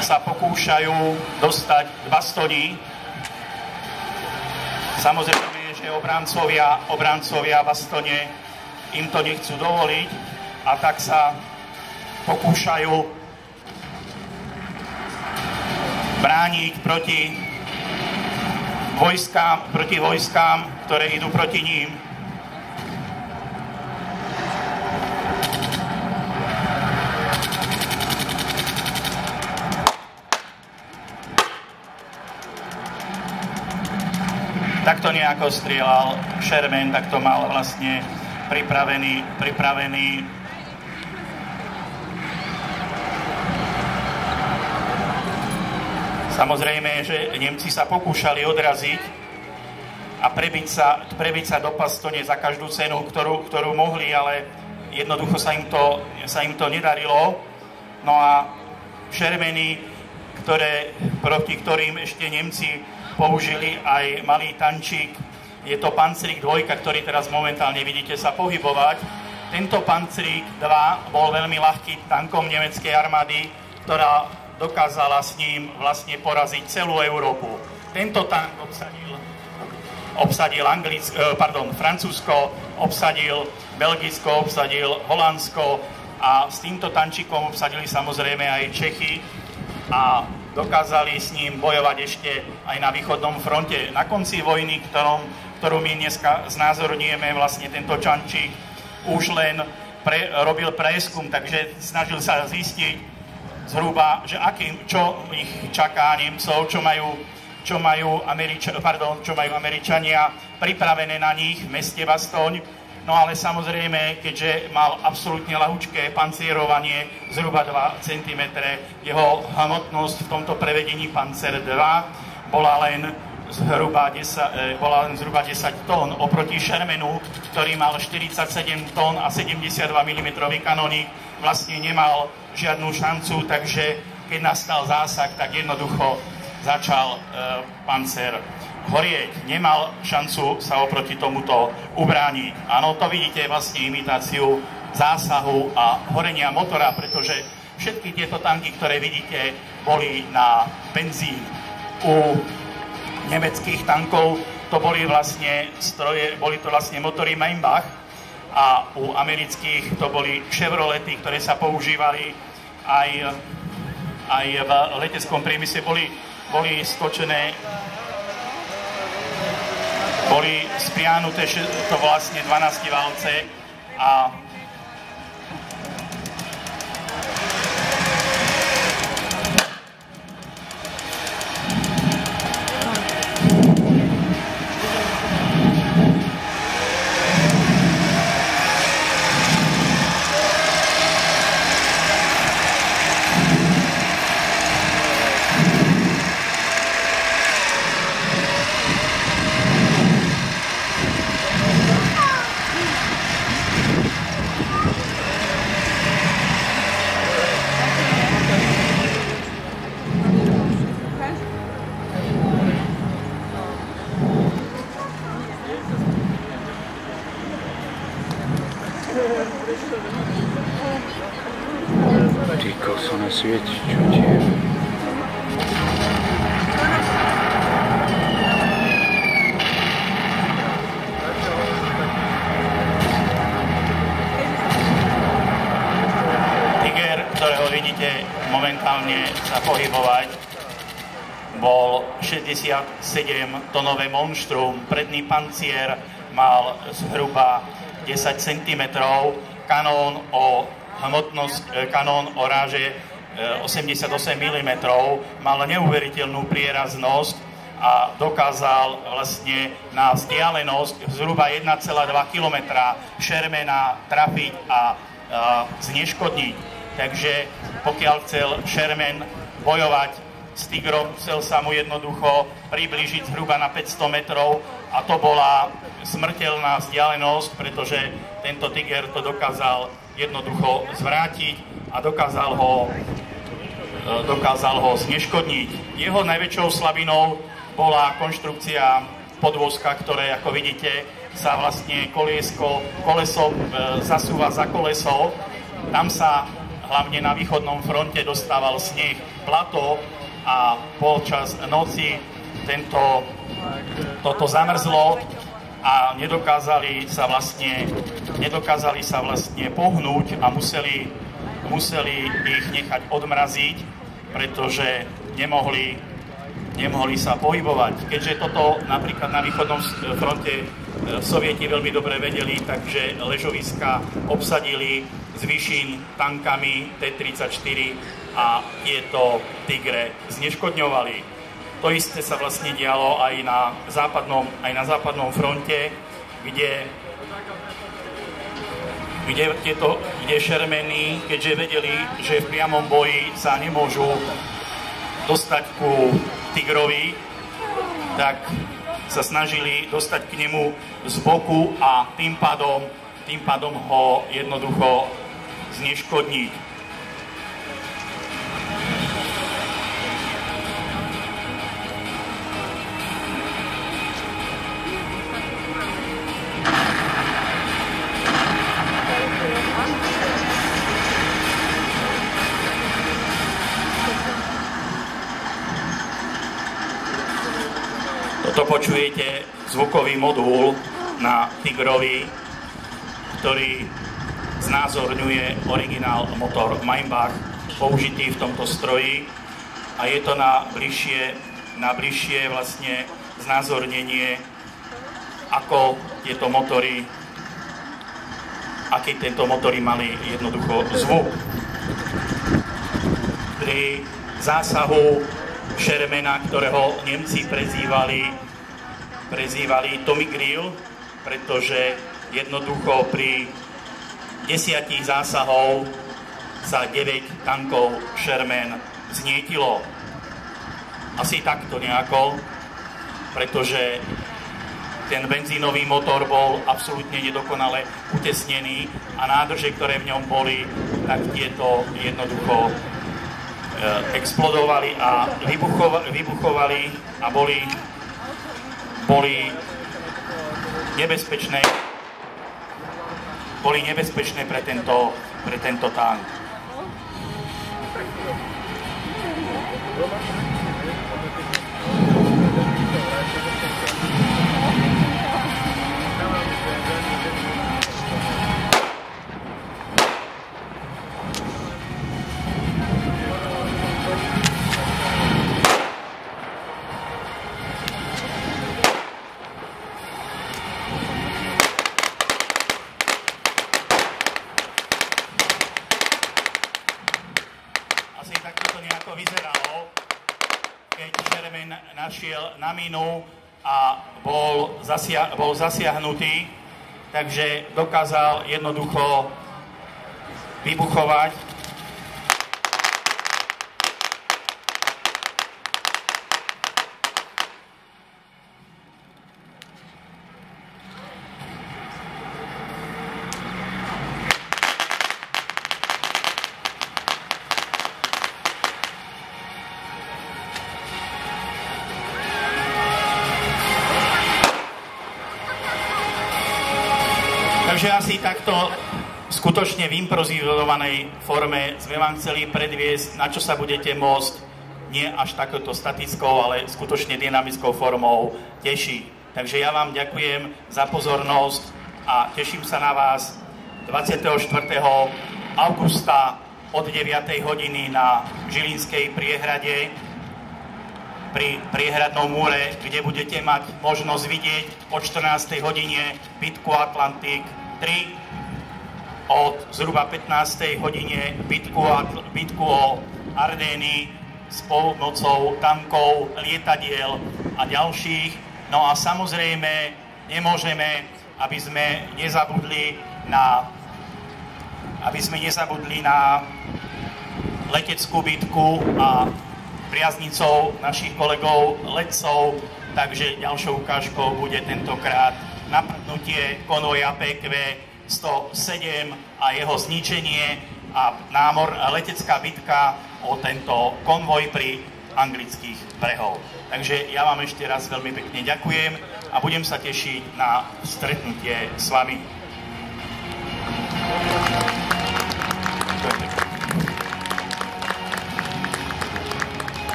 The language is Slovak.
sa pokúšajú dostať bastoni. Samozrejme, že obrancovia bastone im to nechcú dovoliť a tak sa pokúšajú brániť proti vojskám, ktoré idú proti ním. Takto nejako strieľal Sherman, takto mal vlastne pripravený. Samozrejme, že Nemci sa pokúšali odraziť a prebiť sa do Bastogne za každú cenu, ktorú mohli, ale jednoducho sa im to nedarilo. No a Shermany, proti ktorým ešte Nemci použili aj malý tančík, je to Panzerich 2, ktorý teraz momentálne vidíte sa pohybovať. Tento Panzerich 2 bol veľmi ľahkým tankom nemeckej armády, ktorá dokázala s ním vlastne poraziť celú Európu. Tento tank obsadil Francúzsko, obsadil Belgicko, obsadil Holandsko a s týmto tančíkom obsadili samozrejme aj Čechy a dokázali s ním bojovať ešte aj na východnom fronte. Na konci vojny, ktorú my dneska znázorňujeme, vlastne tento tančík už len robil prieskum, takže snažil sa zistiť zhruba, že čo ich čaká Nemcov, čo majú Američania pripravené na nich v meste Bastogne. No ale samozrejme, keďže mal absolútne ľahučké pancierovanie, zhruba 2 cm, jeho hmotnosť v tomto prevedení Panzer 2 bola len zhruba 10 tón. Oproti Shermanu, ktorý mal 47 tón a 72 mm kanónik, vlastne nemal žiadnu šancu, takže keď nastal zásah, tak jednoducho začal Panzer horieť. Nemal šancu sa oproti tomuto ubrániť. Áno, to vidíte vlastne imitáciu zásahu a horenia motora, pretože všetky tieto tanky, ktoré vidíte, boli na benzín. U nemeckých tankov to boli to vlastne motory Maybach a u amerických to boli Chevrolety, ktoré sa používali aj v leteckom priemysle, boli stočené, boli spriahnuté to vlastne 12 válce a Ty koso na svete, čo tie? Tiger, ktorého vidíte momentálne sa pohybovať, bol 67-tonové monštrum. Predný pancier mal zhruba 10 cm, kanón o ráže 88 mm, mal neuveriteľnú prieraznosť a dokázal vlastne na vzdialenosť zhruba 1,2 km Shermana trafiť a zneškodniť. Takže pokiaľ chcel Sherman bojovať s Tigrom, chcel sa mu jednoducho priblížiť zhruba na 500 metrov a to bola smrteľná vzdialenosť, pretože tento Tiger to dokázal jednoducho zvrátiť a dokázal ho zneškodniť. Jeho najväčšou slabinou bola konštrukcia podvozka, ktoré, ako vidíte, sa vlastne koleso zasúva za koleso. Tam sa hlavne na východnom fronte dostával sneh, plato a počas noci toto zamrzlo a nedokázali sa vlastne pohnúť a museli ich nechať odmraziť, pretože nemohli sa pohybovať. Keďže toto napríklad na východnom fronte Sovieti veľmi dobre vedeli, takže ležoviska obsadili z výšin tankami T-34 a tieto Tigre zneškodňovali. To isté sa vlastne dialo aj na západnom fronte, kde Šermeny, keďže vedeli, že v priamom boji sa nemôžu dostať ku Tigrovi, tak sa snažili dostať k nemu z boku a tým pádom ho jednoducho zneškodniť. Toto počujete zvukový modul na Tigrovi, ktorý znázorňuje originál motor Maybach použitý v tomto stroji a je to na bližšie vlastne znázornenie, aký tieto motory mali jednoducho zvuk. Pri zásahu Shermana, ktorého Nemci prezývali Tommy Grill, pretože jednoducho pri 10 zásahov sa 9 tankov Sherman znietilo. Asi takto nejako, pretože ten benzínový motor bol absolútne nedokonale utesnený a nádrže, ktoré v ňom boli, tak tieto jednoducho explodovali a vybuchovali a boli nebezpečné pre tento tank. Vyzeralo, keď Sherman našiel na minu a bol zasiahnutý, takže dokázal jednoducho vybuchovať. Takže asi takto skutočne v improvizovanej forme sme vám chceli predviesť, na čo sa budete môcť nie až takou statickou, ale skutočne dynamickou formou tešiť. Takže ja vám ďakujem za pozornosť a teším sa na vás 24. augusta od 9. hodiny na Žilinskej priehrade pri priehradnom múre, kde budete mať možnosť vidieť o 14. hodine bitku Atlantik 3, od zhruba 15. hodine bitku o Ardeny s pomocou tankov, lietadiel a ďalších. No a samozrejme nemôžeme, aby sme nezabudli na leteckú bitku a priaznicou našich kolegov letcov, takže ďalšou ukážkou bude tentokrát napadnutie konvoja PQ 107 a jeho zničenie a letecká bitka o tento konvoj pri anglických brehov. Takže ja vám ešte raz veľmi pekne ďakujem a budem sa tešiť na stretnutie s vami.